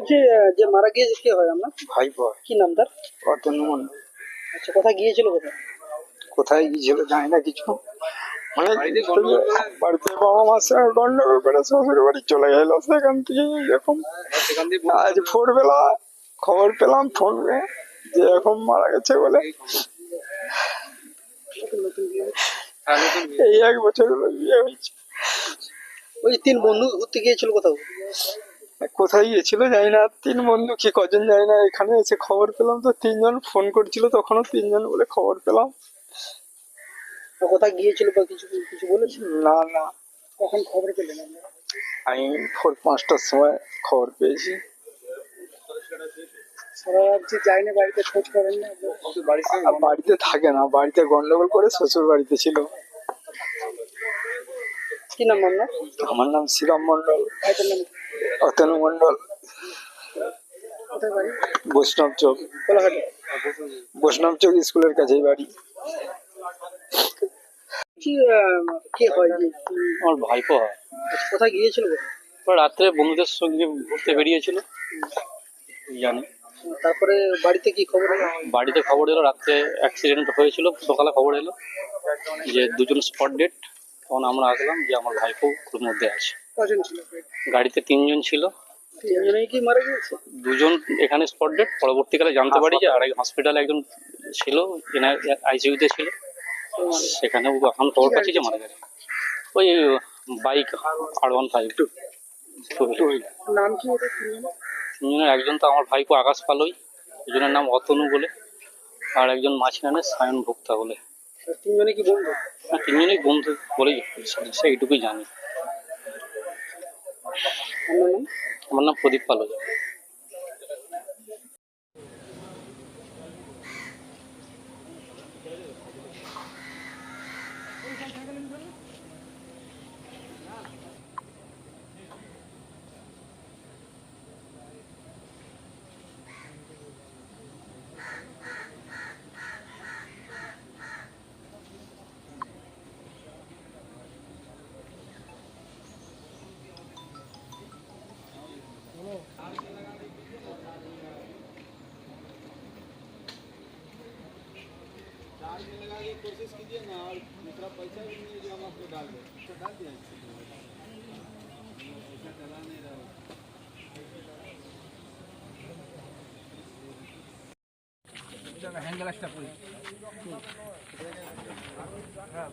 বলছি যে মারা গিয়েছে কে হয় আপনার? ভাইপো। কি নাম তার? অতনু মণ্ডল। আচ্ছা, কোথায় গিয়েছিল? কোথায় কোথায় গিয়েছিল জানি না কিছু, মানে বাড়িতে বাবা মার সঙ্গে গন্ডগোল করে শ্বশুর বাড়ি চলে গেল। সেখান থেকে এরকম আজ ভোরবেলা খবর পেলাম ফোনে যে এরকম মারা গেছে বলে। এই 1 বছর হলো বিয়ে হয়েছে। ওই 3 বন্ধু ঘুরতে গিয়েছিল কোথাও? কোথায় গিয়েছিল জানি না, 3 বন্ধু কি কজন জানি না। এখানে এসে খবর পেলাম তো 3 জন ফোন করছিল, তখনও 3 জন বলে খবর পেলাম। কোথায় গিয়েছিল বা কিছু কিছু বলেছিল? না না, কখন খবর পেলেন আপনারা? আমি 4-5টার সময় খবর পেয়েছি। সারা রাত যে যায়নি বাড়িতে, খোঁজ করেন না? বাড়িতে থাকে না, বাড়িতে গন্ডগোল করে শ্বশুর বাড়িতে ছিল। কি নাম আপনার? আমার নাম শ্রীরাম মণ্ডল। ভাইটার নাম? অতনু মণ্ডল। কোথায় বাড়ি? বৈষ্ণব চোখ। কোলাঘাটে? বৈষ্ণব চোখ স্কুলের কাছেই বাড়ি। কি কে হয় যে? আমার ভাইপো হয়। কোথায় গিয়েছিল? রাত্রে বন্ধুদের সঙ্গে ঘুরতে বেরিয়েছিল জানি। তারপরে বাড়িতে কি খবর হলো? বাড়িতে খবর এলো রাত্রে অ্যাক্সিডেন্ট হয়েছিল, সকালে খবর এলো যে 2জন স্পট ডেড। তখন আমরা আসলাম যে আমার ভাইপো ওর মধ্যে আছে। কজন ছিল? গাড়িতে 3 জন ছিল, 3 জনেই কি মারা গিয়েছে? 2জন এখানে স্পট ডেড। পরবর্তীকালে জানতে পারি যে আরেক হসপিটালে একজন ছিল, আইসিইউতে ছিল, সেখানে এখন খবর পাচ্ছি যে মারা গেছে। ওই বাইক R15। নাম কি ওদের? 3 জনের একজন তো আমার ভাইপো আকাশ পালই, দুজনের নাম অতনু বলে, আর একজন মাঝখানে সায়ন ভোক্তা বলে। 3 জনে কি বন্ধু? হ্যাঁ, 3 জনেই বন্ধু বলেই এইটুকুই জানি। আপনার নাম? আমার নাম প্রদীপ পালই। लगाने की कोशिश कीजिए ना, और दूसरा पैसा भी नहीं जो हम आपको डाल दें, तो डाल दिया पैसा चला नहीं रहा। হ্যান্ড গ্লাসটা পরি হ্যাঁ,